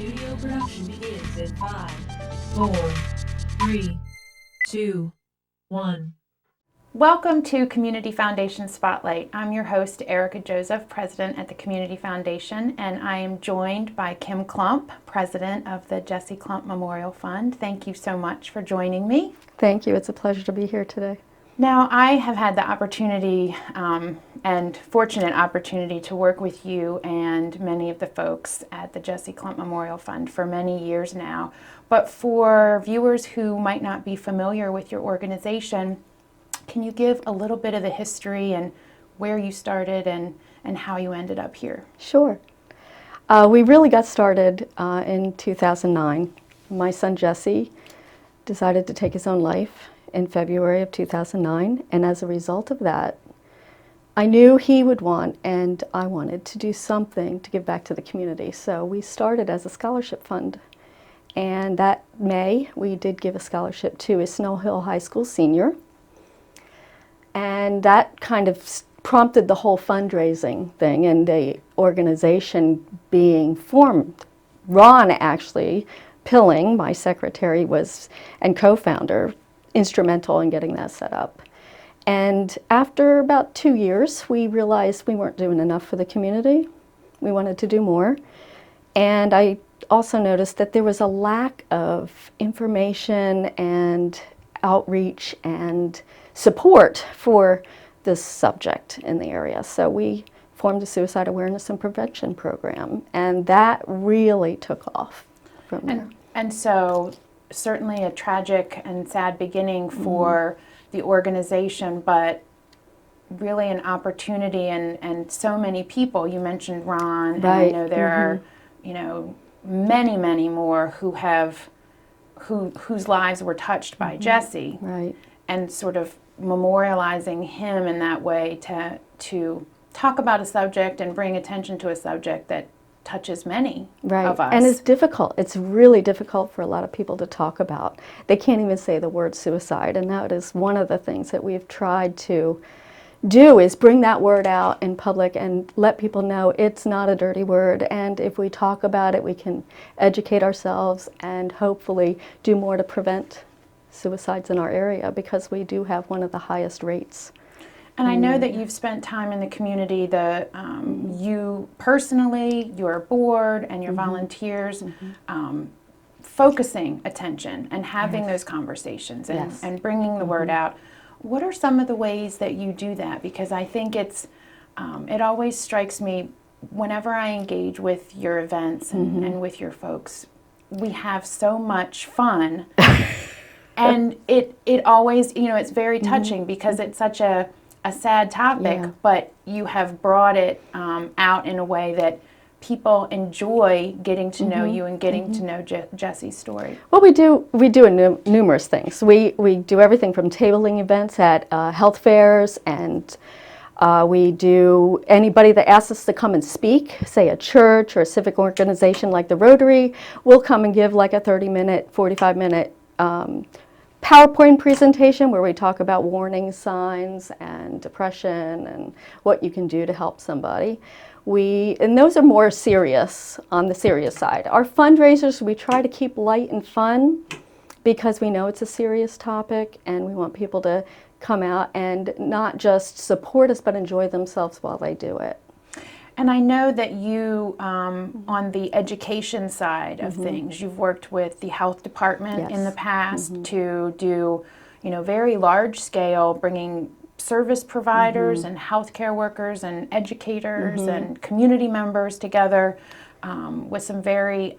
Studio production begins in 5, 4, 3, 2, 1. Welcome to Community Foundation Spotlight. I'm your host, Erica Joseph, President at the Community Foundation, and I am joined by Kim Klump, President of the Jesse Klump Memorial Fund. Thank you so much for joining me. Thank you. It's a pleasure to be here today. Now, I have had the opportunity and fortunate opportunity to work with you and many of the folks at the Jesse Klump Memorial Fund for many years now. But for viewers who might not be familiar with your organization, can you give a little bit of the history and where you started and how you ended up here? Sure. We really got started in 2009. My son Jesse decided to take his own life in February of 2009, and as a result of that, I knew he would want and I wanted to do something to give back to the community. So we started as a scholarship fund, and that May we did give a scholarship to a Snow Hill High School senior, and that kind of prompted the whole fundraising thing and the organization being formed. Ron actually Pilling, my secretary, was and co-founder, instrumental in getting that set up. And after about 2 years, we realized we weren't doing enough for the community. We wanted to do more. And I also noticed that there was a lack of information and outreach and support for this subject in the area. So we formed a suicide awareness and prevention program, and that really took off from there. And so certainly a tragic and sad beginning for the organization, but really an opportunity and so many people. You mentioned Ron, and I know there are, many, many more whose lives were touched by Jesse. Right. And sort of memorializing him in that way to talk about a subject and bring attention to a subject that touches many of us. And it's difficult. It's really difficult for a lot of people to talk about. They can't even say the word suicide, and that is one of the things that we've tried to do, is bring that word out in public and let people know it's not a dirty word, and if we talk about it, we can educate ourselves and hopefully do more to prevent suicides in our area, because we do have one of the highest rates. And I know that you've spent time in the community, you personally, your board, and your volunteers, focusing attention and having those conversations and bringing the word out. What are some of the ways that you do that? Because I think it always strikes me whenever I engage with your events and with your folks, we have so much fun. And it always, it's very touching because it's such a sad topic, but you have brought it out in a way that people enjoy getting to know you and getting to know Jesse's story. Well, we do numerous things. We do everything from tabling events at health fairs, and we do anybody that asks us to come and speak, say a church or a civic organization like the Rotary, we'll come and give like a 30-minute, 45-minute PowerPoint presentation where we talk about warning signs and depression and what you can do to help somebody. And those are more serious, on the serious side. Our fundraisers, we try to keep light and fun because we know it's a serious topic, and we want people to come out and not just support us but enjoy themselves while they do it. And I know that you, on the education side of things, you've worked with the health department in the past to do, very large scale, bringing service providers and healthcare workers and educators and community members together with some very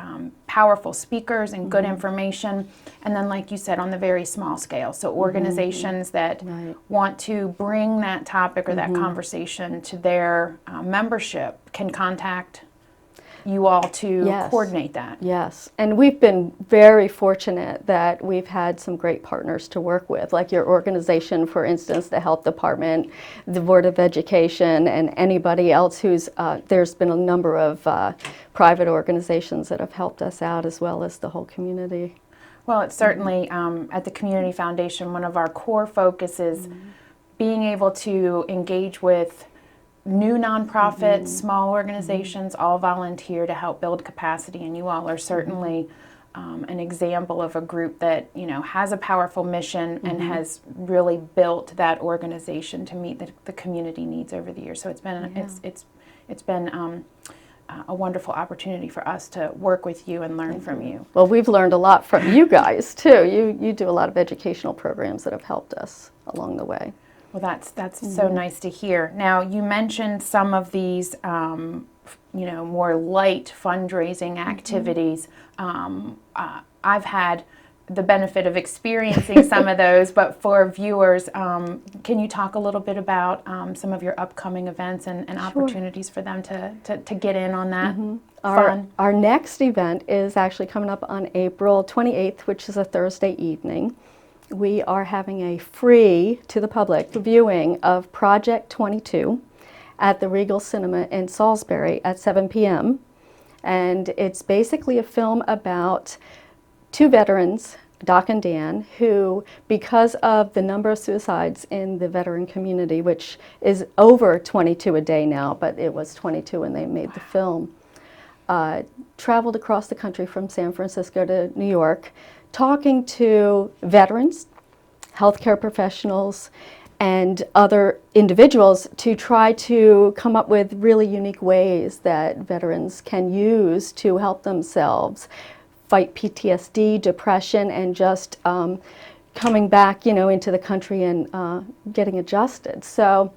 powerful speakers and good information. And then, like you said, on the very small scale, so organizations that want to bring that topic or that conversation to their membership can contact you all to coordinate that. Yes, and we've been very fortunate that we've had some great partners to work with, like your organization, for instance, the health department, the Board of Education, and anybody else who's, there's been a number of private organizations that have helped us out, as well as the whole community. Well, it's certainly, at the Community Foundation, one of our core focuses being able to engage with new nonprofits, small organizations, all volunteer to help build capacity, and you all are certainly an example of a group that has a powerful mission and has really built that organization to meet the community needs over the years. So it's been a wonderful opportunity for us to work with you and learn from you. Well, we've learned a lot from you guys too. You do a lot of educational programs that have helped us along the way. Well, that's so nice to hear. Now, you mentioned some of these, more light fundraising activities. I've had the benefit of experiencing some of those, but for viewers, can you talk a little bit about some of your upcoming events and opportunities for them to get in on that? Our next event is actually coming up on April 28th, which is a Thursday evening. We are having a free, to the public, viewing of Project 22 at the Regal Cinema in Salisbury at 7 p.m. And it's basically a film about two veterans, Doc and Dan, who, because of the number of suicides in the veteran community, which is over 22 a day now, but it was 22 when they made the film, traveled across the country from San Francisco to New York, talking to veterans, healthcare professionals, and other individuals to try to come up with really unique ways that veterans can use to help themselves fight PTSD, depression, and just coming back, into the country and getting adjusted. So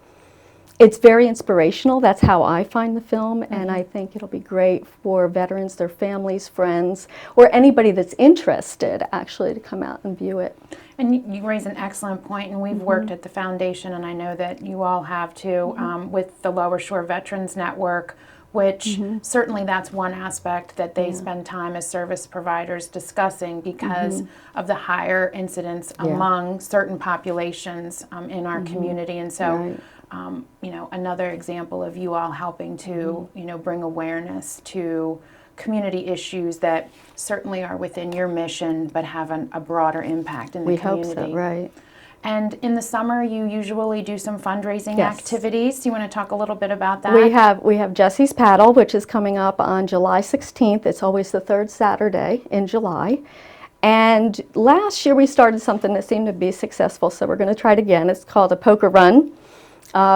it's very inspirational. That's how I find the film, and I think it'll be great for veterans, their families, friends, or anybody that's interested actually to come out and view it. And you raise an excellent point, and we've worked at the foundation, and I know that you all have too, with the Lower Shore Veterans Network, which certainly that's one aspect that they spend time as service providers discussing because of the higher incidence among certain populations in our community. And so, another example of you all helping to, bring awareness to community issues that certainly are within your mission but have a broader impact in the community. We hope so, right. And in the summer, you usually do some fundraising activities. Do you want to talk a little bit about that? We have Jesse's Paddle, which is coming up on July 16th. It's always the third Saturday in July. And last year we started something that seemed to be successful, so we're going to try it again. It's called a poker run.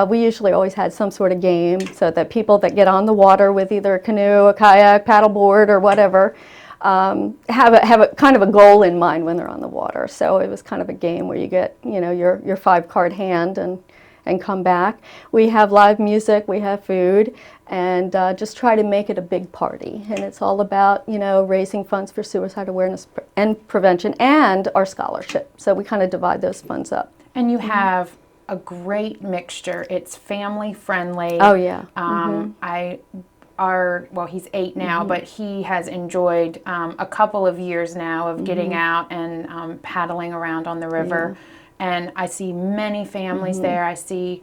We usually always had some sort of game so that people that get on the water with either a canoe, a kayak, paddleboard, or whatever, have a kind of a goal in mind when they're on the water. So it was kind of a game where you get, your 5-card hand and come back. We have live music, we have food, and just try to make it a big party. And it's all about, raising funds for suicide awareness and prevention and our scholarship. So we kind of divide those funds up. And you have a great mixture. It's family friendly. Oh yeah. He's 8 now, but he has enjoyed a couple of years now of getting out and paddling around on the river. And I see many families there. I see,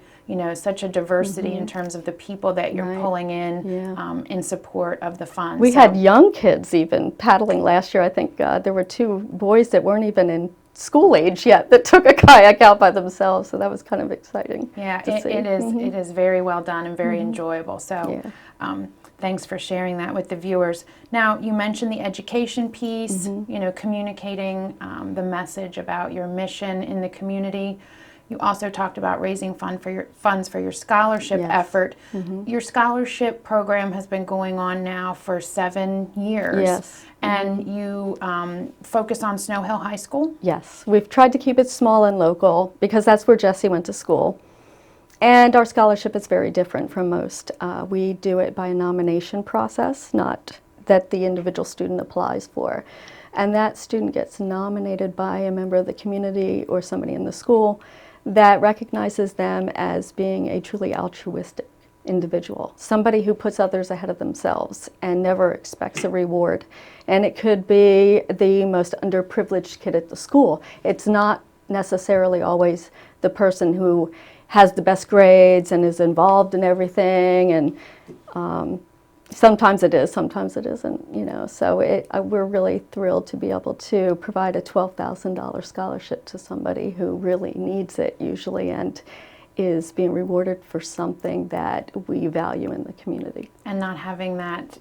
such a diversity in terms of the people that you're pulling in support of the fund. We had young kids even paddling last year. I think there were 2 boys that weren't even in school age yet that took a kayak out by themselves, so that was kind of exciting. Yeah, it is very well done and very enjoyable. So thanks for sharing that with the viewers. Now, you mentioned the education piece, communicating the message about your mission in the community. You also talked about raising funds for your scholarship effort. Your scholarship program has been going on now for 7 years. Yes. And you focus on Snow Hill High School? Yes. We've tried to keep it small and local because that's where Jesse went to school. And our scholarship is very different from most. We do it by a nomination process, not that the individual student applies for. And that student gets nominated by a member of the community or somebody in the school that recognizes them as being a truly altruistic individual, somebody who puts others ahead of themselves and never expects a reward. And it could be the most underprivileged kid at the school. It's not necessarily always the person who has the best grades and is involved in everything, and sometimes it is, sometimes it isn't, so we're really thrilled to be able to provide a $12,000 scholarship to somebody who really needs it usually, and is being rewarded for something that we value in the community. And not having that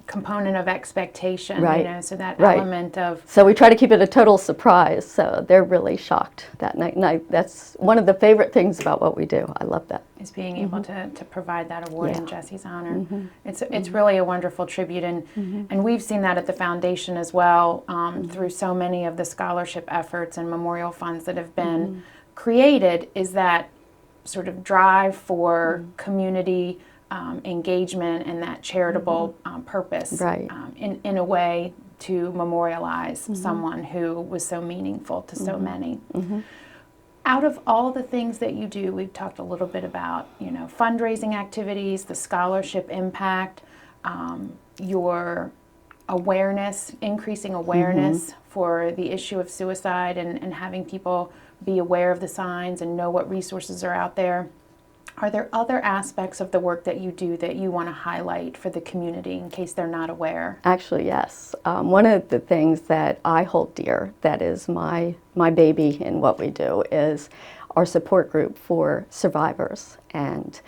component of expectation, Right. you know, so that Right. element of... So we try to keep it a total surprise, so they're really shocked that night. And that's one of the favorite things about what we do. I love that. is being able to provide that award in Yeah. Jesse's honor. It's really a wonderful tribute, and we've seen that at the foundation as well, through so many of the scholarship efforts and memorial funds that have been created, is that sort of drive for community engagement and that charitable purpose, Right. In a way to memorialize someone who was so meaningful to so many. Out of all the things that you do, we've talked a little bit about, you know, fundraising activities, the scholarship impact, your awareness, increasing awareness for the issue of suicide, and having people be aware of the signs and know what resources are out there. Are there other aspects of the work that you do that you want to highlight for the community in case they're not aware? Actually, yes. One of the things that I hold dear, that is my baby in what we do, is our support group for survivors. And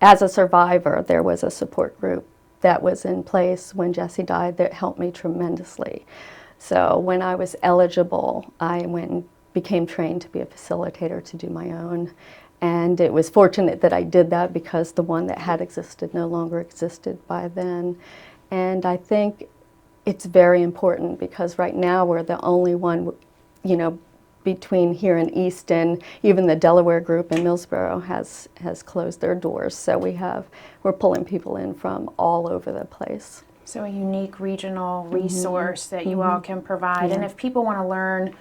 as a survivor, there was a support group that was in place when Jesse died that helped me tremendously. So when I was eligible, I went and became trained to be a facilitator to do my own. And it was fortunate that I did that because the one that had existed no longer existed by then. And I think it's very important because right now we're the only one, you know, between here and Easton. Even the Delaware group in Millsboro has closed their doors. So we're pulling people in from all over the place. So a unique regional resource that you all can provide. And if people want to learn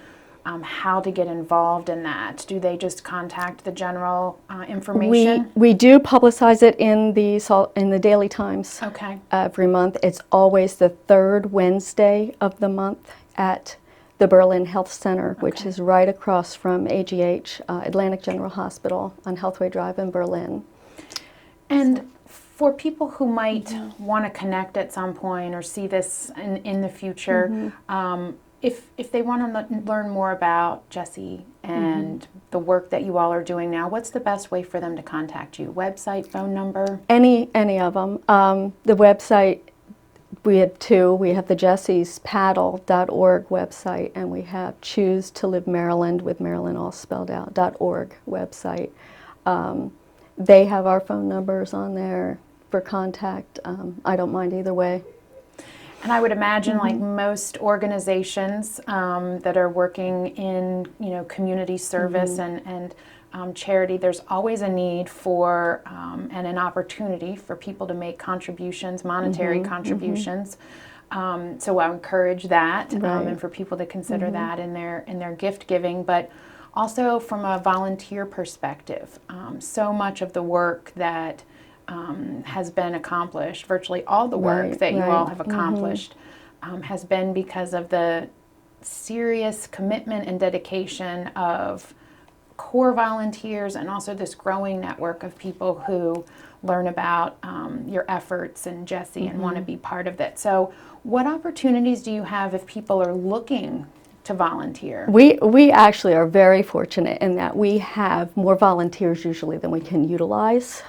how to get involved in that, do they just contact the general information? We do publicize it in the Daily Times. Okay. Every month. It's always the third Wednesday of the month at the Berlin Health Center, which is right across from AGH, Atlantic General Hospital on Healthway Drive in Berlin. And for people who might want to connect at some point or see this in the future, if they want to learn more about Jesse and the work that you all are doing now, what's the best way for them to contact you? Website, phone number? Any of them. The website, we have two. We have the jessespaddle.org website, and we have Choose to Live Maryland, with Maryland all spelled out, .org website. They have our phone numbers on there for contact. I don't mind either way. And I would imagine, like most organizations that are working in, you know, community service and charity, there's always a need for and an opportunity for people to make contributions, monetary contributions. So I encourage that, and for people to consider that in their gift giving, but also from a volunteer perspective. So much of the work that has been accomplished, virtually all the work that you all have accomplished, has been because of the serious commitment and dedication of core volunteers, and also this growing network of people who learn about your efforts and Jesse and want to be part of that. So what opportunities do you have if people are looking to volunteer? We actually are very fortunate in that we have more volunteers usually than we can utilize.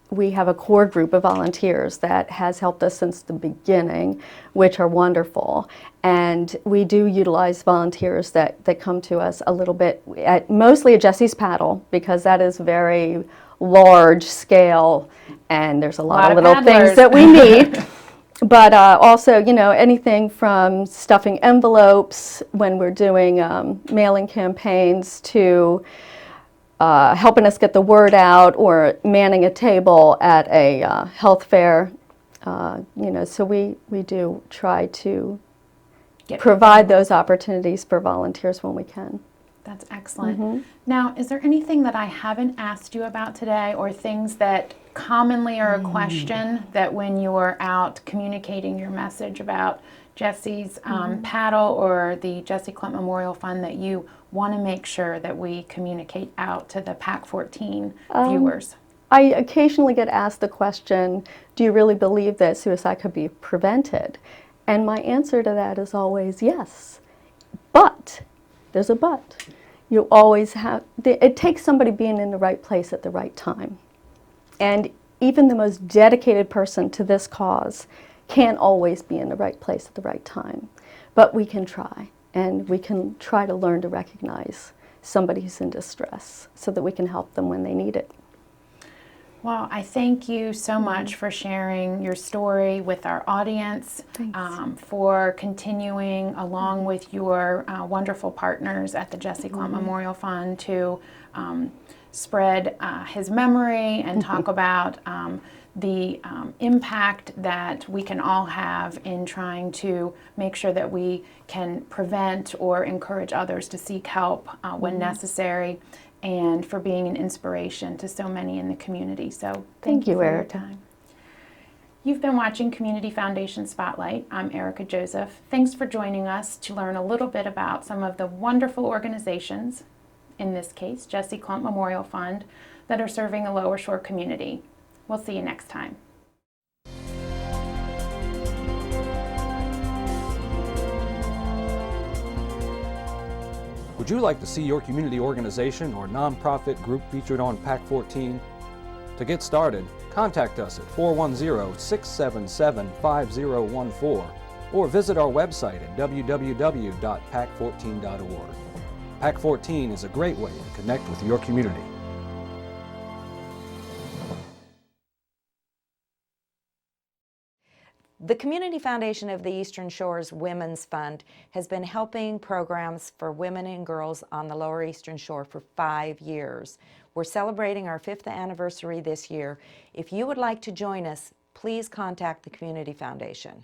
We have a core group of volunteers that has helped us since the beginning, which are wonderful. And we do utilize volunteers that come to us a little bit, mostly at Jesse's Paddle, because that is very large scale, and there's a lot of little things that we need. But also, you know, anything from stuffing envelopes when we're doing mailing campaigns to helping us get the word out, or manning a table at a health fair. You know, so we do try to provide those opportunities for volunteers when we can. That's excellent. Now, is there anything that I haven't asked you about today, or things that commonly are a question that when you're out communicating your message about Jesse's paddle or the Jesse Klump Memorial Fund, that you want to make sure that we communicate out to the PAC 14 viewers? I occasionally get asked the question, do you really believe that suicide could be prevented? And my answer to that is always yes. But, there's a but. You always have, it takes somebody being in the right place at the right time. And even the most dedicated person to this cause can't always be in the right place at the right time. But we can try, and we can try to learn to recognize somebody who's in distress so that we can help them when they need it. Well, I thank you so much for sharing your story with our audience, for continuing along with your wonderful partners at the Jesse Klump Memorial Fund to spread his memory and talk about the impact that we can all have in trying to make sure that we can prevent or encourage others to seek help when necessary, and for being an inspiration to so many in the community. So thank you for your time. You've been watching Community Foundation Spotlight. I'm Erica Joseph. Thanks for joining us to learn a little bit about some of the wonderful organizations, in this case Jesse Klump Memorial Fund, that are serving the Lower Shore community. We'll see you next time. Would you like to see your community organization or nonprofit group featured on PAC 14? To get started, contact us at 410-677-5014 or visit our website at www.pac14.org. PAC 14 is a great way to connect with your community. The Community Foundation of the Eastern Shore's Women's Fund has been helping programs for women and girls on the Lower Eastern Shore for 5 years. We're celebrating our 5th anniversary this year. If you would like to join us, please contact the Community Foundation.